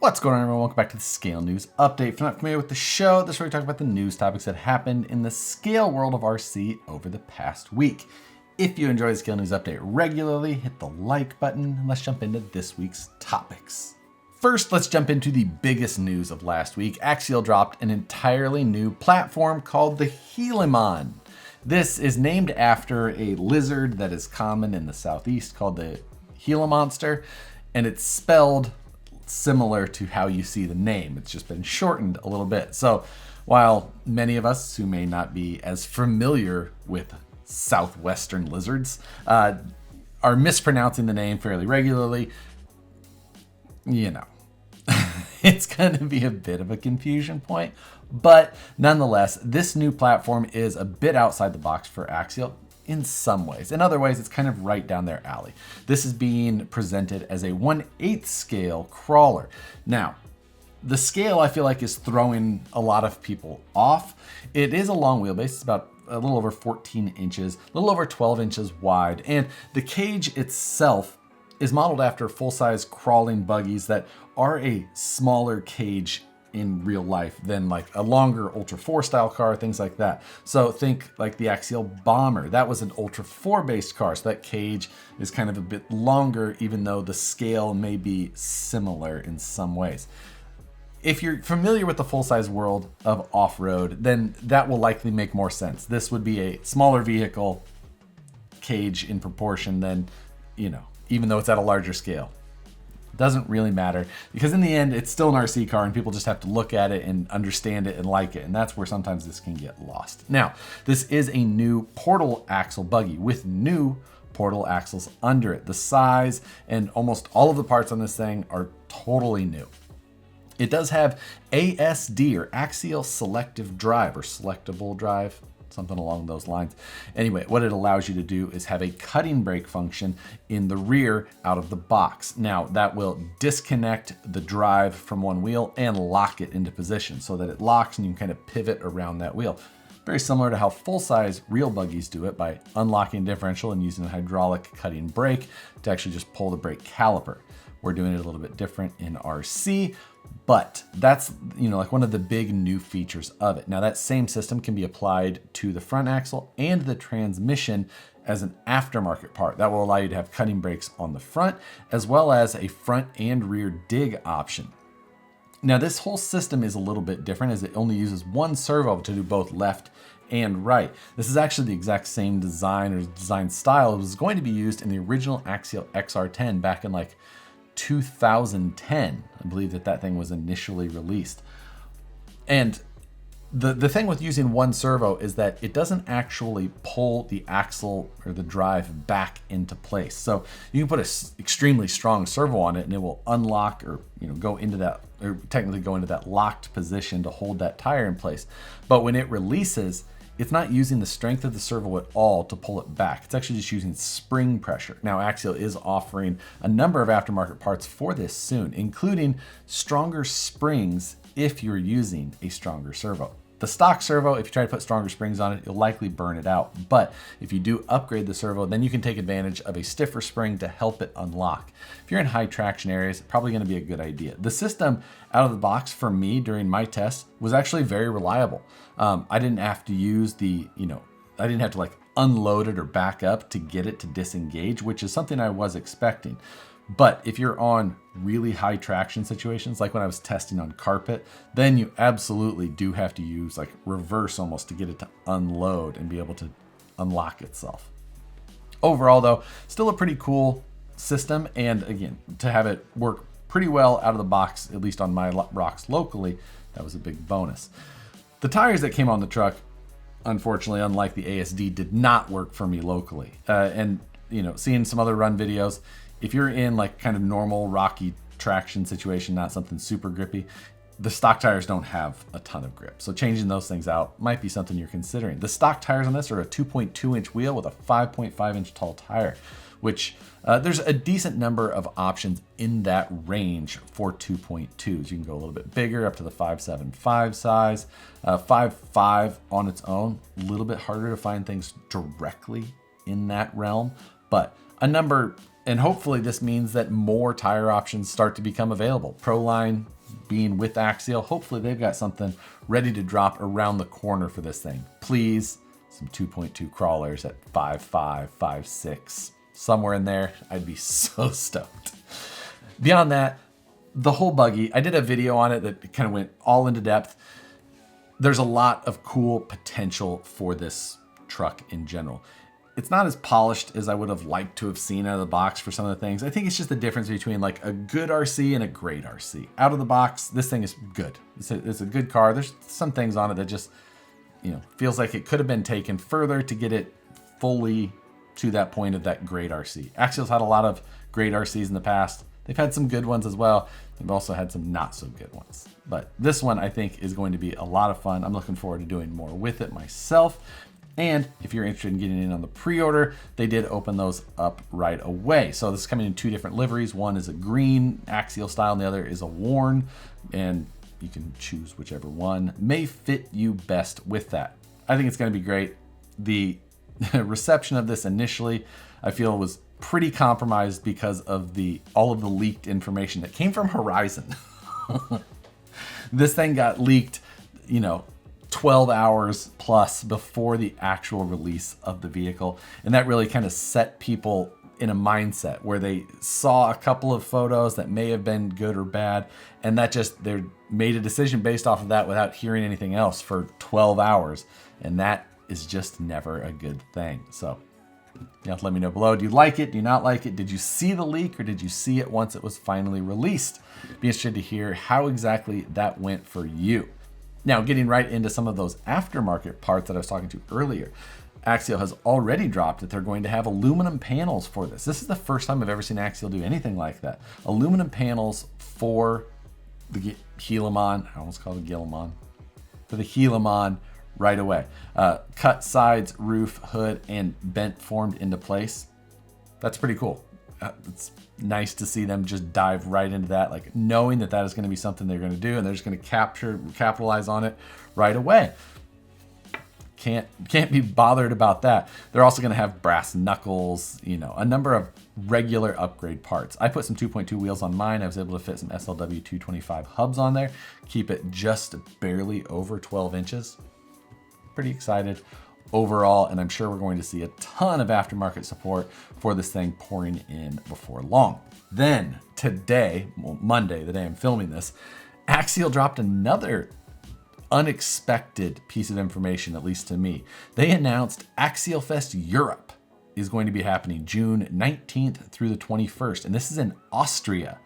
What's going on, everyone? Welcome back to the Scale News Update. If you're not familiar with the show, this is where we talk about the news topics that happened in the scale world of RC over the past week. If you enjoy the Scale News Update regularly, hit the like button and let's jump into this week's topics. First, let's jump into the biggest news of last week. Axial dropped an entirely new platform called the Gilamon. This is named after a lizard that is common in the southeast called the Gila monster, and it's spelled similar to how you see the name. It's just been shortened a little bit. So while many of us who may not be as familiar with southwestern lizards are mispronouncing the name fairly regularly, you know, it's going to be a bit of a confusion point. But nonetheless, this new platform is a bit outside the box for Axial in some ways. In other ways, it's kind of right down their alley. This is being presented as a 1/8 scale crawler. Now, the scale I feel like is throwing a lot of people off. It is a long wheelbase. It's about a little over 14 inches, a little over 12 inches wide. And the cage itself is modeled after full-size crawling buggies that are a smaller cage in real life than like a longer Ultra 4 style car, things like that. So think like the Axial Bomber. That was an Ultra 4 based car, so that cage is kind of a bit longer, even though the scale may be similar in some ways. If you're familiar with the full-size world of off-road, then that will likely make more sense. This would be a smaller vehicle cage in proportion than, you know, even though it's at a larger scale. Doesn't really matter, because in the end it's still an RC car and people just have to look at it and understand it and like it, and that's where sometimes this can get lost. Now, this is a new portal axle buggy with new portal axles under it. The size and almost all of the parts on this thing are totally new. It does have ASD, or axial selective drive, or selectable drive, something along those lines. Anyway, what it allows you to do is have a cutting brake function in the rear out of the box. Now, that will disconnect the drive from one wheel and lock it into position so that it locks and you can kind of pivot around that wheel. Very similar to how full-size real buggies do it by unlocking differential and using a hydraulic cutting brake to actually just pull the brake caliper. We're doing it a little bit different in RC, but that's, you know, like one of the big new features of it. Now, that same system can be applied to the front axle and the transmission as an aftermarket part. That will allow you to have cutting brakes on the front, as well as a front and rear dig option. Now, this whole system is a little bit different, as it only uses one servo to do both left and right. This is actually the exact same design or design style. It was going to be used in the original Axial XR10 back in like 2010. I believe that thing was initially released. And the thing with using one servo is that it doesn't actually pull the axle or the drive back into place. So you can put an extremely strong servo on it and it will unlock, or, you know, go into that, or technically go into that locked position to hold that tire in place. But when it releases, it's not using the strength of the servo at all to pull it back. It's actually just using spring pressure. Now, Axial is offering a number of aftermarket parts for this soon, including stronger springs if you're using a stronger servo. The stock servo, if you try to put stronger springs on it, you'll likely burn it out. But if you do upgrade the servo, then you can take advantage of a stiffer spring to help it unlock. If you're in high traction areas, probably going to be a good idea. The system out of the box for me during my test was actually very reliable. I didn't have to use I didn't have to like unload it or back up to get it to disengage, which is something I was expecting. But if you're on really high traction situations, like when I was testing on carpet, then you absolutely do have to use like reverse almost to get it to unload and be able to unlock itself. Overall though, still a pretty cool system. And again, to have it work pretty well out of the box, at least on my rocks locally, that was a big bonus. The tires that came on the truck, unfortunately, unlike the ASD, did not work for me locally. And, you know, seeing some other run videos, if you're in like kind of normal rocky traction situation, not something super grippy, the stock tires don't have a ton of grip. So changing those things out might be something you're considering. The stock tires on this are a 2.2 inch wheel with a 5.5 inch tall tire, which there's a decent number of options in that range for 2.2s. You can go a little bit bigger, up to the 5.75 size. 5.5 on its own, a little bit harder to find things directly in that realm, but a number. And hopefully this means that more tire options start to become available. Proline being with Axial, hopefully they've got something ready to drop around the corner for this thing. Please, some 2.2 crawlers at 5.5, 5.6, somewhere in there. I'd be so stoked. Beyond that, the whole buggy, I did a video on it that kind of went all into depth. There's a lot of cool potential for this truck in general. It's not as polished as I would have liked to have seen out of the box for some of the things. I think it's just the difference between like a good RC and a great RC. Out of the box, this thing is good. It's a good car. There's some things on it that just, you know, feels like it could have been taken further to get it fully to that point of that great RC. Axial's had a lot of great RCs in the past. They've had some good ones as well. They've also had some not so good ones. But this one I think is going to be a lot of fun. I'm looking forward to doing more with it myself. And if you're interested in getting in on the pre-order, they did open those up right away. So this is coming in two different liveries. One is a green Axial style and the other is a worn, and you can choose whichever one may fit you best with that. I think it's going to be great. The reception of this initially, I feel, was pretty compromised because of all of the leaked information that came from Horizon. This thing got leaked, you know, 12 hours plus before the actual release of the vehicle. And that really kind of set people in a mindset where they saw a couple of photos that may have been good or bad. And that just, they made a decision based off of that without hearing anything else for 12 hours. And that is just never a good thing. So you have to let me know below. Do you like it? Do you not like it? Did you see the leak or did you see it once it was finally released? Be interested to hear how exactly that went for you. Now, getting right into some of those aftermarket parts that I was talking to earlier, Axial has already dropped that they're going to have aluminum panels for this. This is the first time I've ever seen Axial do anything like that. Aluminum panels for the Gilamon, I almost called it Gilamon, for the Gilamon right away. Cut sides, roof, hood, and bent formed into place. That's pretty cool. It's nice to see them just dive right into that, like knowing that that is going to be something they're going to do and they're just going to capitalize on it right away. Can't be bothered about that. They're also going to have brass knuckles, you know, a number of regular upgrade parts. I put some 2.2 wheels on mine. I was able to fit some SLW 225 hubs on there, keep it just barely over 12 inches. Pretty excited overall, and I'm sure we're going to see a ton of aftermarket support for this thing pouring in before long. Then today, well, Monday, the day I'm filming this, Axial dropped another unexpected piece of information, at least to me. They announced Axial Fest Europe is going to be happening June 19th through the 21st, and this is in Austria.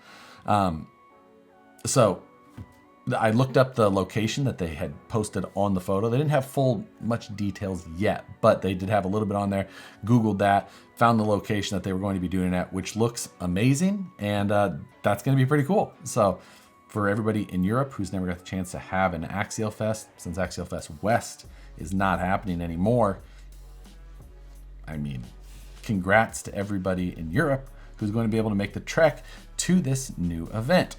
So I looked up the location that they had posted on the photo. They didn't have much details yet, but they did have a little bit on there. Googled that, found the location that they were going to be doing it at, which looks amazing, and that's going to be pretty cool. So for everybody in Europe who's never got the chance to have an Axial Fest, since Axial Fest West is not happening anymore, I mean, congrats to everybody in Europe who's going to be able to make the trek to this new event.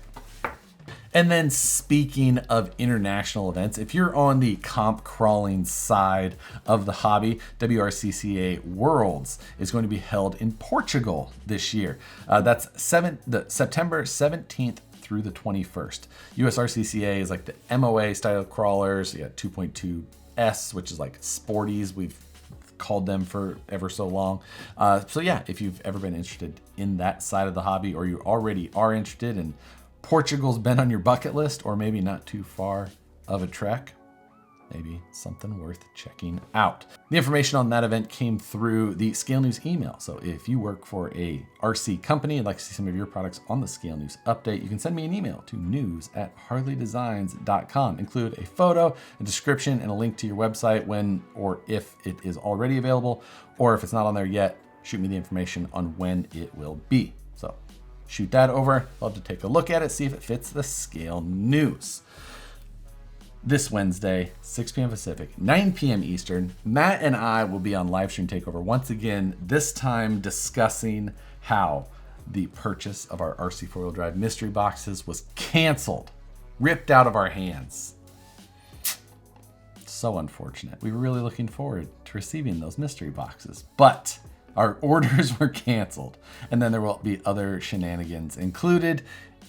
And then speaking of international events, if you're on the comp crawling side of the hobby, WRCCA Worlds is going to be held in Portugal this year. That's September 17th through the 21st. WRCCA is like the MOA style crawlers. You got 2.2S, which is like sporties. We've called them for ever so long. So yeah, if you've ever been interested in that side of the hobby, or you already are interested in Portugal's been on your bucket list, or maybe not too far of a trek, maybe something worth checking out. The information on that event came through the Scale News email. So if you work for a RC company and like to see some of your products on the Scale News update, you can send me an email to news@harleydesigns.com. Include a photo, a description, and a link to your website when or if it is already available, or if it's not on there yet, shoot me the information on when it will be. So shoot that over. Love to take a look at it, see if it fits the Scale News. This Wednesday, 6 p.m. Pacific, 9 p.m. Eastern, Matt and I will be on Livestream Takeover once again, this time discussing how the purchase of our RC 4-wheel drive mystery boxes was canceled, ripped out of our hands. So unfortunate. We were really looking forward to receiving those mystery boxes, but our orders were canceled, and then there will be other shenanigans included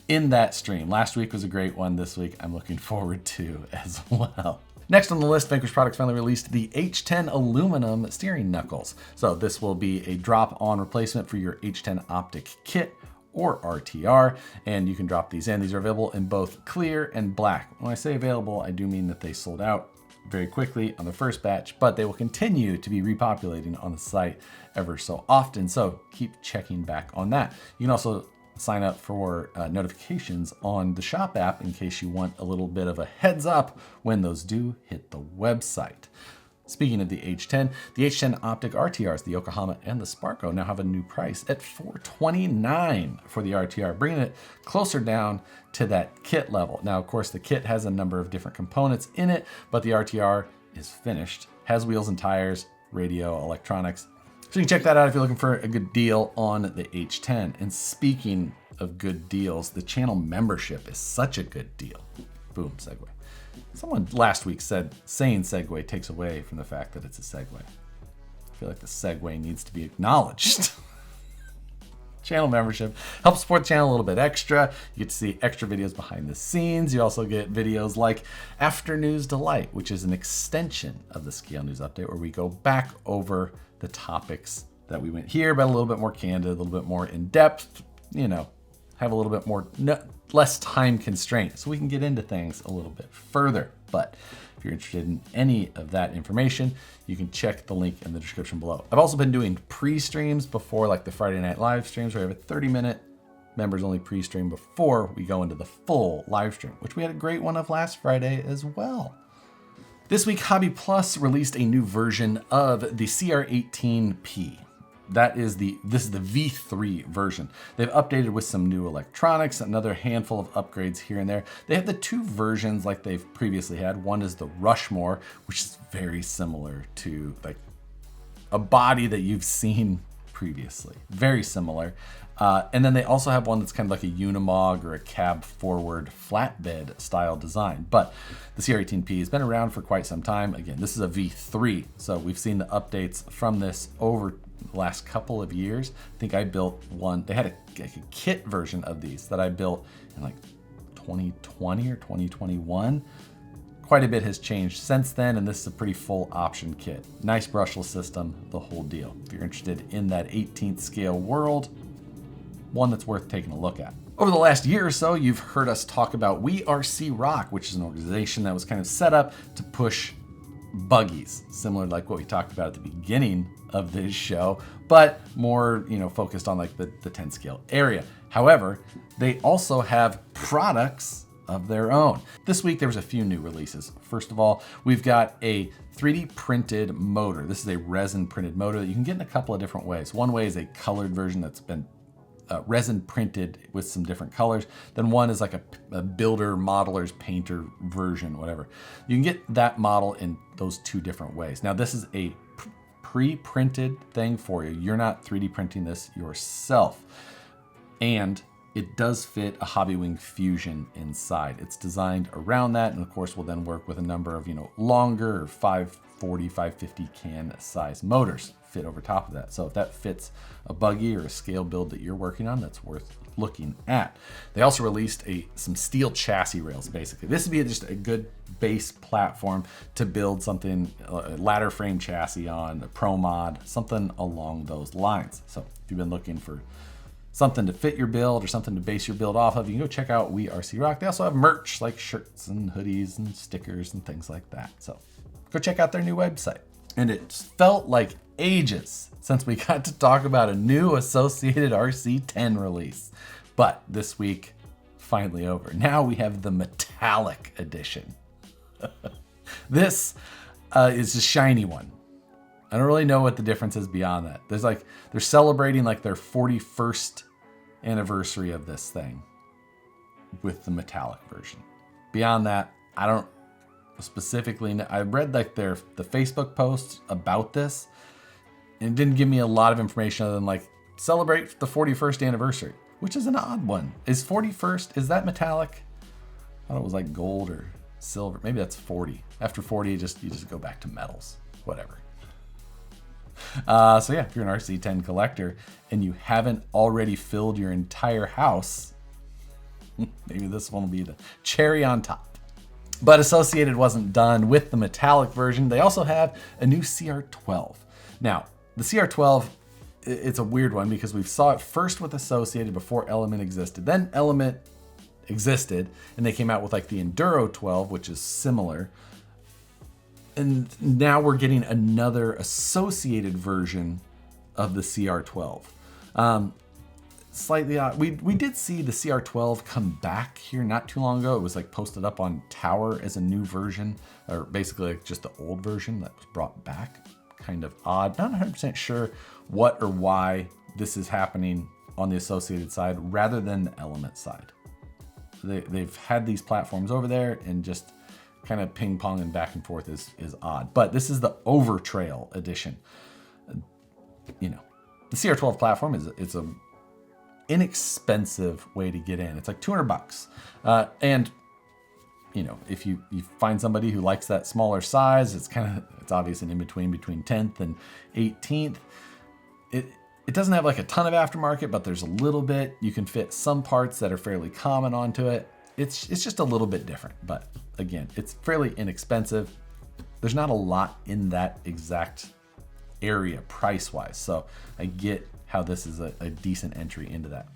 in that stream. Last week was a great one. This week I'm looking forward to as well. Next on the list, Vanquish Products finally released the H10 aluminum steering knuckles. So this will be a drop-on replacement for your H10 Optic kit or RTR, and you can drop these in. These are available in both clear and black. When I say available, I do mean that they sold out very quickly on the first batch, but they will continue to be repopulating on the site ever so often. So keep checking back on that. You can also sign up for notifications on the shop app in case you want a little bit of a heads up when those do hit the website. Speaking of the H10 Optic RTRs, the Yokohama and the Sparko now have a new price at $429 for the RTR, bringing it closer down to that kit level. Now, of course, the kit has a number of different components in it, but the RTR is finished, has wheels and tires, radio, electronics. So you can check that out if you're looking for a good deal on the H10. And speaking of good deals, the channel membership is such a good deal. Boom, segue. Someone last week said saying segue takes away from the fact that it's a segue. I feel like the segue needs to be acknowledged. Channel membership helps support the channel a little bit extra. You get to see extra videos behind the scenes. You also get videos like After News Delight, which is an extension of the Scale News Update, where we go back over the topics that we went here, but a little bit more candid, a little bit more in depth, you know, have a little bit more less time constraint so we can get into things a little bit further. But if you're interested in any of that information, you can check the link in the description below. I've also been doing pre-streams before, like the Friday night live streams, where I have a 30-minute members only pre-stream before we go into the full live stream, which we had a great one of last Friday as well. This week, Hobby Plus released a new version of the CR18P. This is the V3 version. They've updated with some new electronics, another handful of upgrades here and there. They have the two versions like they've previously had. One is the Rushmore, which is very similar to like a body that you've seen previously. Very similar. And then they also have one that's kind of like a Unimog or a cab forward flatbed style design. But the CR18P has been around for quite some time. Again, this is a V3. So we've seen the updates from this over the last couple of years. I think I built one. They had a kit version of these that I built in like 2020 or 2021. Quite a bit has changed since then, and this is a pretty full option kit. Nice brushless system, the whole deal. If you're interested in that 18th scale world, one that's worth taking a look at. Over the last year or so, you've heard us talk about WERCROCK, which is an organization that was kind of set up to push buggies, similar to like what we talked about at the beginning of this show, but more, focused on like the 10 scale area. However, they also have products of their own. This week, there was a few new releases. First of all, we've got a 3D printed motor. This is a resin printed motor that you can get in a couple of different ways. One way is a colored version that's been resin printed with some different colors. Then one is like a builder, modeler's, painter version, whatever. You can get that model in those two different ways. Now, this is a pre-printed thing for you. You're not 3D printing this yourself. And it does fit a Hobbywing Fusion inside. It's designed around that, and of course will then work with a number of, longer or 540, 550 can size motors fit over top of that. So if that fits a buggy or a scale build that you're working on, that's worth looking at. They also released some steel chassis rails, basically. This would be just a good base platform to build something, a ladder frame chassis on, a pro mod, something along those lines. So if you've been looking for something to fit your build or something to base your build off of, you can go check out WRCROCK. They also have merch like shirts and hoodies and stickers and things like that. So go check out their new website. And it felt like ages since we got to talk about a new associated RC10 release. But this week, finally over. Now we have the metallic edition. This is a shiny one. I don't really know what the difference is beyond that. They're celebrating like their 41st anniversary of this thing with the metallic version. Beyond that, I don't specifically know. I read like the Facebook posts about this, and it didn't give me a lot of information other than like celebrate the 41st anniversary, which is an odd one. Is 41st, is that metallic? I thought it was like gold or silver. Maybe that's 40. After 40, you just go back to metals, whatever. So yeah, if you're an RC10 collector and you haven't already filled your entire house Maybe this one will be the cherry on top. But Associated wasn't done with the metallic version. They also have a new CR12. Now, the CR12, it's a weird one because we saw it first with Associated before Element existed. Then Element existed and they came out with like the Enduro 12, which is similar. And now we're getting another Associated version of the CR12. Slightly odd. We did see the CR12 come back here not too long ago. It was like posted up on Tower as a new version, or basically like just the old version that was brought back. Kind of odd. Not 100% sure what or why this is happening on the Associated side rather than the Element side. They've had these platforms over there and just kind of ping-ponging back and forth is odd. But this is the Overtrail edition. You know, the CR12 platform it's a inexpensive way to get in. It's like $200. And you know, if you find somebody who likes that smaller size, it's obvious an in-between between 10th and 18th. It doesn't have like a ton of aftermarket, but there's a little bit. You can fit some parts that are fairly common onto it. It's just a little bit different, but again, it's fairly inexpensive. There's not a lot in that exact area price-wise, so I get how this is a decent entry into that.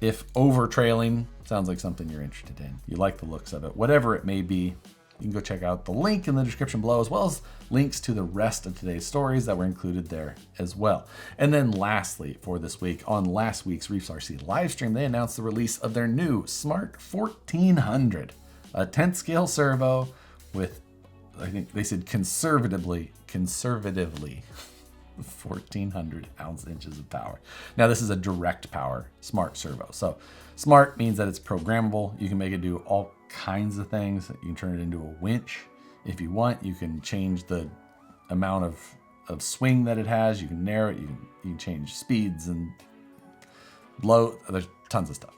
If overtrailing sounds like something you're interested in, you like the looks of it, whatever it may be, you can go check out the link in the description below, as well as links to the rest of today's stories that were included there as well. And then lastly, for this week, on last week's Reefs RC Livestream, they announced the release of their new Smart 1400, a 10th scale servo with, I think they said conservatively 1,400 inches of power. Now this is a direct power smart servo. So smart means that it's programmable. You can make it do all kinds of things. You can turn it into a winch if you want. You can change the amount of swing that it has. You can narrow it. You can change speeds and low. There's tons of stuff.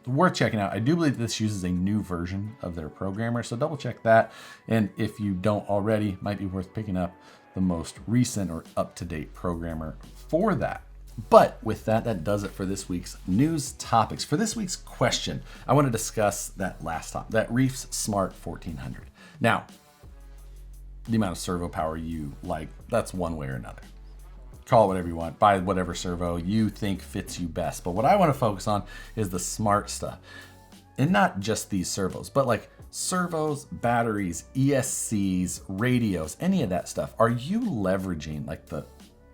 Worth checking out. I do believe this uses a new version of their programmer, so double check that. And if you don't already, might be worth picking up the most recent or up-to-date programmer for that. But with that, that does it for this week's news topics. For this week's question, I want to discuss that last topic, that Reefs Smart 1400. Now, the amount of servo power you like, that's one way or another. Call it whatever you want, buy whatever servo you think fits you best. But what I want to focus on is the smart stuff. And not just these servos, but like servos, batteries, ESCs, radios, any of that stuff. Are you leveraging like the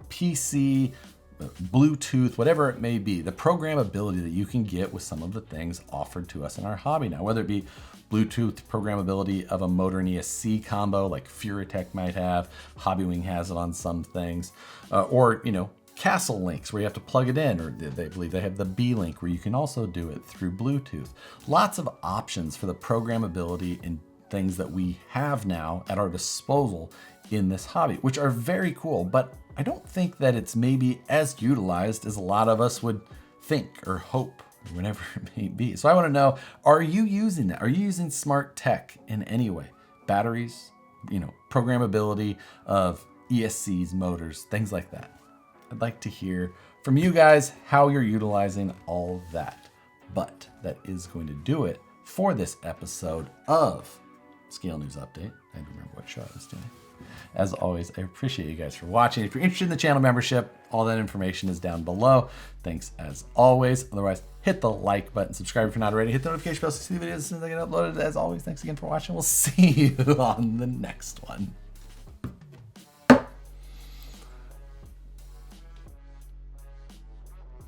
PC, Bluetooth, whatever it may be, the programmability that you can get with some of the things offered to us in our hobby now, whether it be Bluetooth programmability of a motor and ESC combo like Furatech might have, Hobbywing has it on some things, or, you know, Castle links where you have to plug it in, or they believe they have the B-Link where you can also do it through Bluetooth. Lots of options for the programmability and things that we have now at our disposal in this hobby, which are very cool, but I don't think that it's maybe as utilized as a lot of us would think or hope, or whatever it may be. So I want to know, are you using that? Are you using smart tech in any way? Batteries, you know, programmability of ESCs, motors, things like that. I'd like to hear from you guys how you're utilizing all that. But that is going to do it for this episode of Scale News Update. I don't remember what show I was doing. As always, I appreciate you guys for watching. If you're interested in the channel membership, all that information is down below. Thanks as always. Otherwise, hit the like button, subscribe if you're not already, hit the notification bell to see the videos as soon as I get uploaded. As always, thanks again for watching. We'll see you on the next one.